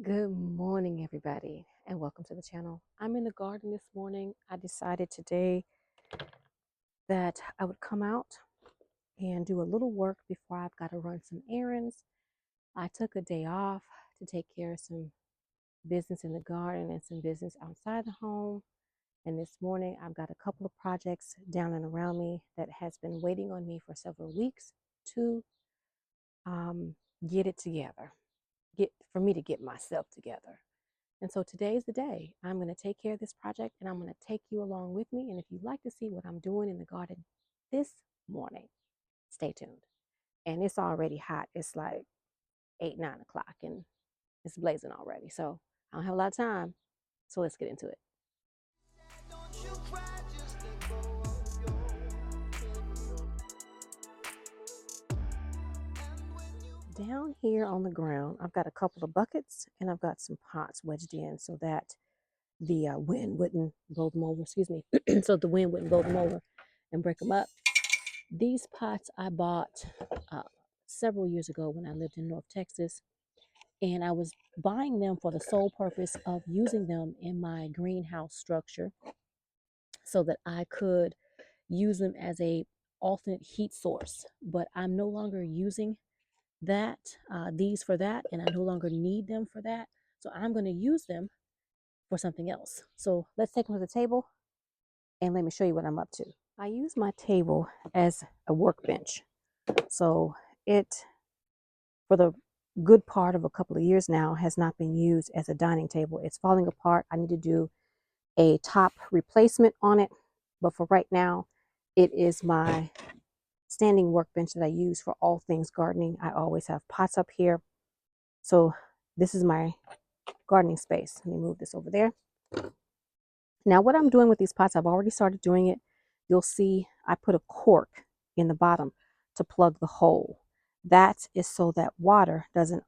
Good morning, everybody, and welcome to the channel. I'm in the garden this morning. I decided today that I would come out and do a little work before I've got to run some errands. I took a day off to take care of some business in the garden and some business outside the home. And this morning, I've got a couple of projects down and around me that has been waiting on me for several weeks to get it together, for me to get myself together. And so today is the day. I'm going to take care of this project and I'm going to take you along with me. And if you'd like to see what I'm doing in the garden this morning, stay tuned. And it's already hot. It's like 8, 9 o'clock and it's blazing already. So I don't have a lot of time. So let's get into it. Down here on the ground, I've got a couple of buckets and I've got some pots wedged in so that the wind wouldn't blow them over. Excuse me. So the wind wouldn't blow them over and break them up. These pots I bought several years ago when I lived in North Texas, and I was buying them for the sole purpose of using them in my greenhouse structure so that I could use them as a alternate heat source. But I'm no longer using these for that, and I no longer need them for that. So I'm going to use them for something else. So let's take them to the table and let me show you what I'm up to. I use my table as a workbench. So it, for the good part of a couple of years now, has not been used as a dining table. It's falling apart. I need to do a top replacement on it. But for right now, it is my standing workbench that I use for all things gardening. I always have pots up here. So this is my gardening space. Let me move this over there. Now what I'm doing with these pots, I've already started doing it. You'll see I put a cork in the bottom to plug the hole. That is so that water doesn't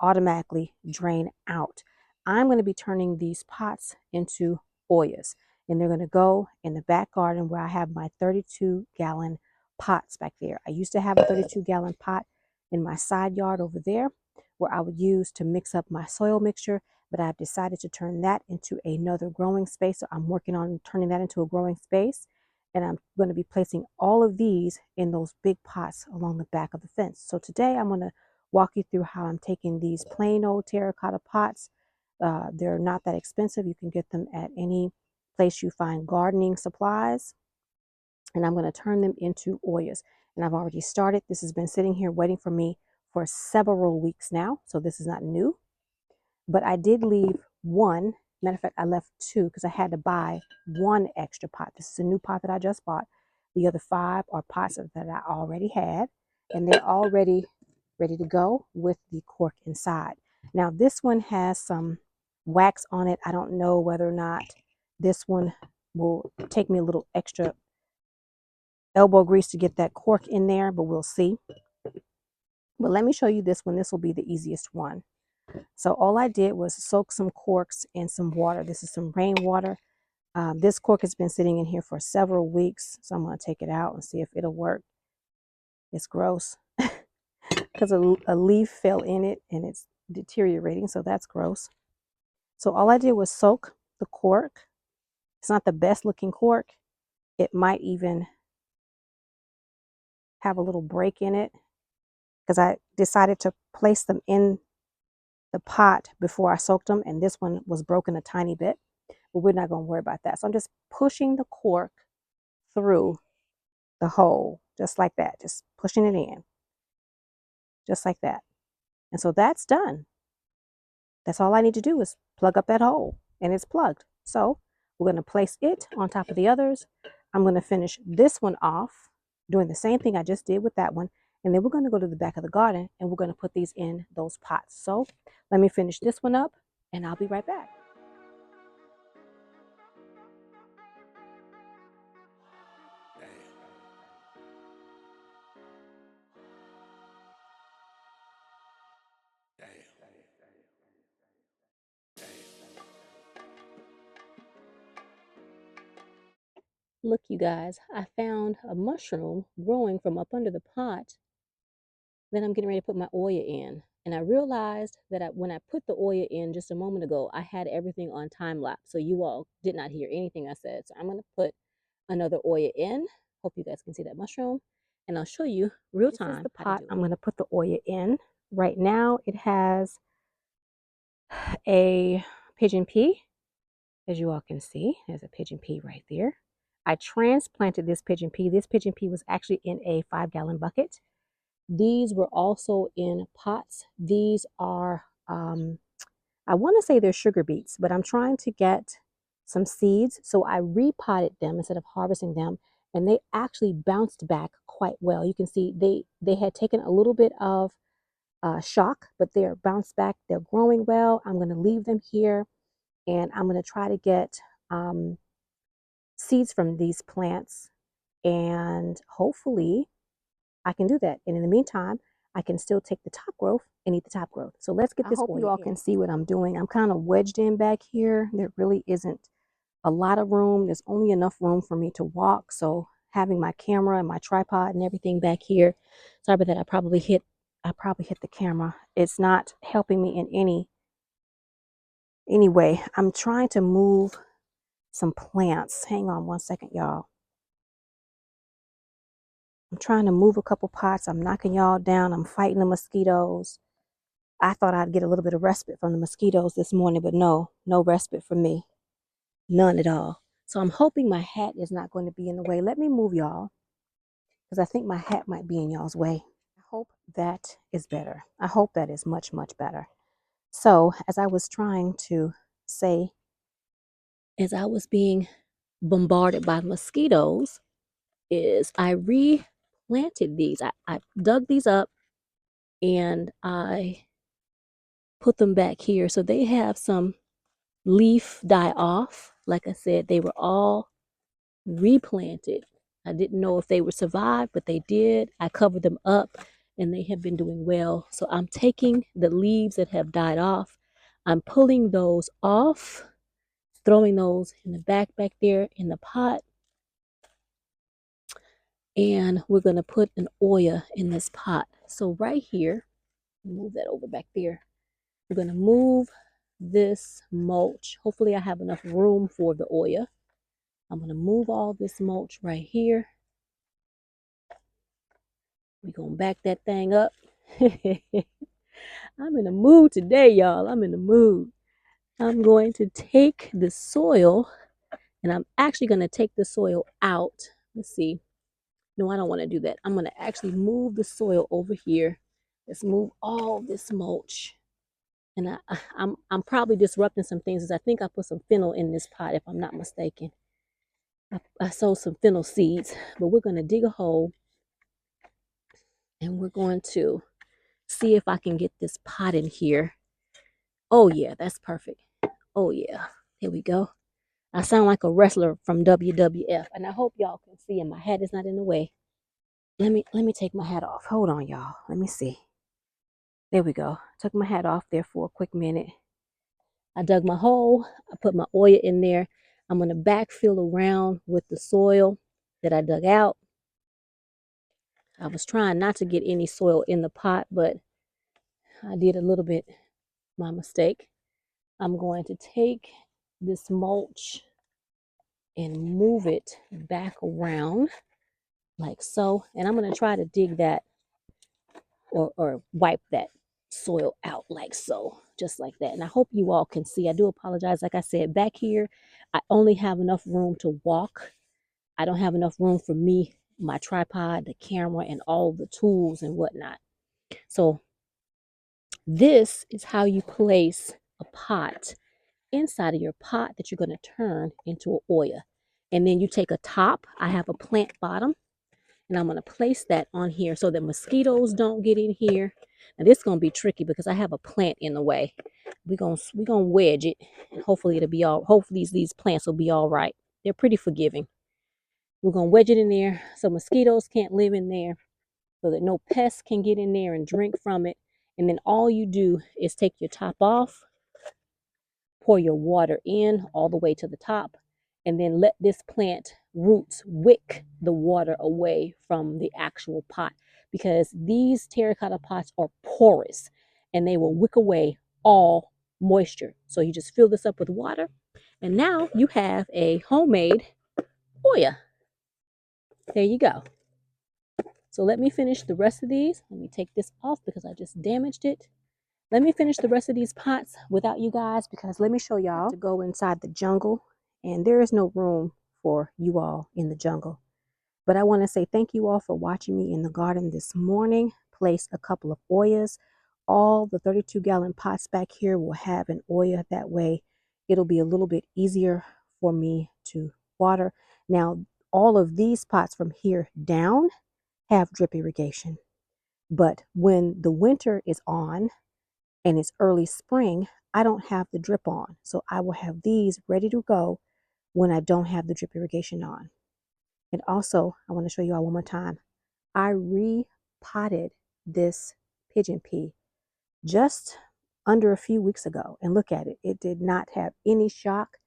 automatically drain out. I'm going to be turning these pots into Oyas, and they're going to go in the back garden where I have my 32-gallon pots back there. I used to have a 32-gallon pot in my side yard over there where I would use to mix up my soil mixture, but I've decided to turn that into another growing space. So I'm working on turning that into a growing space, and I'm going to be placing all of these in those big pots along the back of the fence. So today I'm going to walk you through how I'm taking these plain old terracotta pots. They're not that expensive. You can get them at any place you find gardening supplies. And I'm going to turn them into Oyas. And I've already started. This has been sitting here waiting for me for several weeks now. So this is not new. But I did leave one. Matter of fact, I left two because I had to buy one extra pot. This is a new pot that I just bought. The other 5 are pots that I already had. And they're already ready to go with the cork inside. Now this one has some wax on it. I don't know whether or not this one will take me a little extra elbow grease to get that cork in there, but we'll see. But let me show you this one. This will be the easiest one. So all I did was soak some corks in some water. This is some rainwater. This cork has been sitting in here for several weeks, so I'm going to take it out and see if it'll work. It's gross because a leaf fell in it and it's deteriorating, so that's gross. So all I did was soak the cork. It's not the best looking cork. It might even have a little break in it because I decided to place them in the pot before I soaked them, and this one was broken a tiny bit, but we're not going to worry about that. So I'm just pushing the cork through the hole, just like that, just pushing it in, just like that. And so that's done. That's all I need to do is plug up that hole, and it's plugged. So we're going to place it on top of the others. I'm going to finish this one off, doing the same thing I just did with that one. And then we're going to go to the back of the garden and we're going to put these in those pots. So let me finish this one up and I'll be right back. Look, you guys, I found a mushroom growing from up under the pot that I'm getting ready to put my Oya in. And I realized that when I put the Oya in just a moment ago, I had everything on time lapse. So you all did not hear anything I said. So I'm going to put another Oya in. Hope you guys can see that mushroom. And I'll show you real time. This is the pot I'm going to put the Oya in. Right now it has a pigeon pea. As you all can see, there's a pigeon pea right there. I transplanted this pigeon pea. This pigeon pea was actually in a 5-gallon bucket. These were also in pots. These are, I want to say they're sugar beets, but I'm trying to get some seeds. So I repotted them instead of harvesting them, and they actually bounced back quite well. You can see they had taken a little bit of shock, but they're bounced back. They're growing well. I'm going to leave them here, and I'm going to try to get seeds from these plants, and hopefully I can do that. And in the meantime, I can still take the top growth and eat the top growth. So let's get this. I hope you all can see what I'm doing. I'm kind of wedged in back here. There really isn't a lot of room. There's only enough room for me to walk. So having my camera and my tripod and everything back here. Sorry about that. I probably hit the camera. It's not helping me in any way. I'm trying to move some plants. Hang on one second, y'all. I'm trying to move a couple pots. I'm knocking y'all down. I'm fighting the mosquitoes. I thought I'd get a little bit of respite from the mosquitoes this morning, but no respite for me. None at all. So I'm hoping my hat is not going to be in the way. Let me move y'all, because I think my hat might be in y'all's way. I hope that is better. I hope that is much, much better. So as I was trying to say, as I was being bombarded by mosquitoes, is I replanted these. I dug these up and I put them back here. So they have some leaf die off. Like I said, they were all replanted. I didn't know if they would survive, but they did. I covered them up and they have been doing well. So I'm taking the leaves that have died off. I'm pulling those off, throwing those in the back there in the pot. And we're going to put an Oya in this pot. So right here, move that over back there. We're going to move this mulch. Hopefully I have enough room for the Oya. I'm going to move all this mulch right here. We're going to back that thing up. I'm in a mood today, y'all. I'm in a mood. I'm going to take the soil, and I'm actually going to take the soil out. Let's see. No, I don't want to do that. I'm going to actually move the soil over here. Let's move all this mulch. And I'm probably disrupting some things, because I think I put some fennel in this pot, if I'm not mistaken. I sowed some fennel seeds, but we're going to dig a hole, and we're going to see if I can get this pot in here. Oh yeah, that's perfect. Oh yeah, here we go. I sound like a wrestler from WWF, and I hope y'all can see, and my hat is not in the way. Let me take my hat off. Hold on, y'all. Let me see. There we go. Took my hat off there for a quick minute. I dug my hole. I put my Oya in there. I'm going to backfill around with the soil that I dug out. I was trying not to get any soil in the pot, but I did a little bit, my mistake. I'm going to take this mulch and move it back around like so. And I'm going to try to dig that or wipe that soil out like so, just like that. And I hope you all can see. I do apologize. Like I said, back here, I only have enough room to walk. I don't have enough room for me, my tripod, the camera, and all the tools and whatnot. So this is how you place a pot inside of your pot that you're going to turn into an Oya. And then you take a top. I have a plant bottom, and I'm going to place that on here so that mosquitoes don't get in here. Now this is going to be tricky because I have a plant in the way. We're going to wedge it, and hopefully it'll be all, hopefully these plants will be all right. They're pretty forgiving. We're going to wedge it in there so mosquitoes can't live in there, so that no pests can get in there and drink from it. And then all you do is take your top off, pour your water in all the way to the top, and then let this plant roots wick the water away from the actual pot, because these terracotta pots are porous. and they will wick away all moisture. So you just fill this up with water, and now you have a homemade Oya. There you go. So let me finish the rest of these. Let me take this off because I just damaged it. Let me finish the rest of these pots without you guys, because let me show y'all to go inside the jungle, and there is no room for you all in the jungle. But I want to say thank you all for watching me in the garden this morning. Place a couple of Oyas. All the 32-gallon pots back here will have an Oya. That way it'll be a little bit easier for me to water. Now, all of these pots from here down have drip irrigation. But when the winter is on and it's early spring, I don't have the drip on. So I will have these ready to go when I don't have the drip irrigation on. And also, I want to show you all one more time. I repotted this pigeon pea just under a few weeks ago. And look at it. It did not have any shock.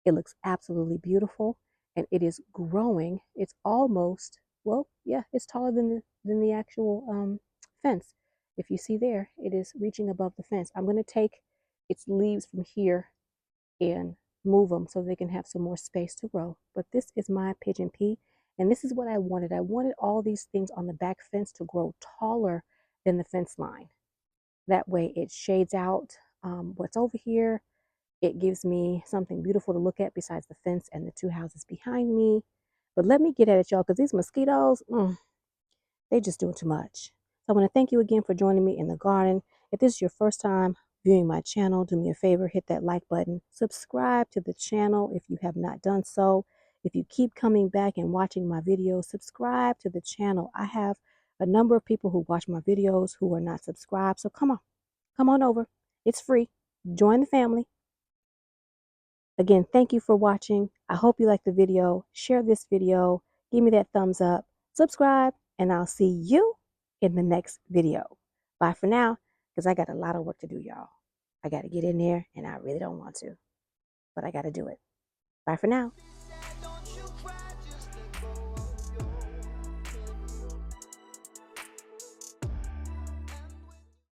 It looks absolutely beautiful. And it is growing. It's almost, well, yeah, it's taller than the actual fence. If you see there, it is reaching above the fence. I'm going to take its leaves from here and move them so they can have some more space to grow. But this is my pigeon pea, and this is what I wanted. I wanted all these things on the back fence to grow taller than the fence line. That way it shades out what's over here. It gives me something beautiful to look at besides the fence and the two houses behind me. But let me get at it, y'all, because these mosquitoes, they're just doing too much. So I want to thank you again for joining me in the garden. If this is your first time viewing my channel, do me a favor, hit that like button. Subscribe to the channel if you have not done so. If you keep coming back and watching my videos, subscribe to the channel. I have a number of people who watch my videos who are not subscribed. So come on over. It's free. Join the family. Again, thank you for watching. I hope you liked the video. Share this video. Give me that thumbs up. Subscribe, and I'll see you in the next video. Bye for now, because I got a lot of work to do, y'all. I got to get in there, and I really don't want to, but I got to do it. Bye for now.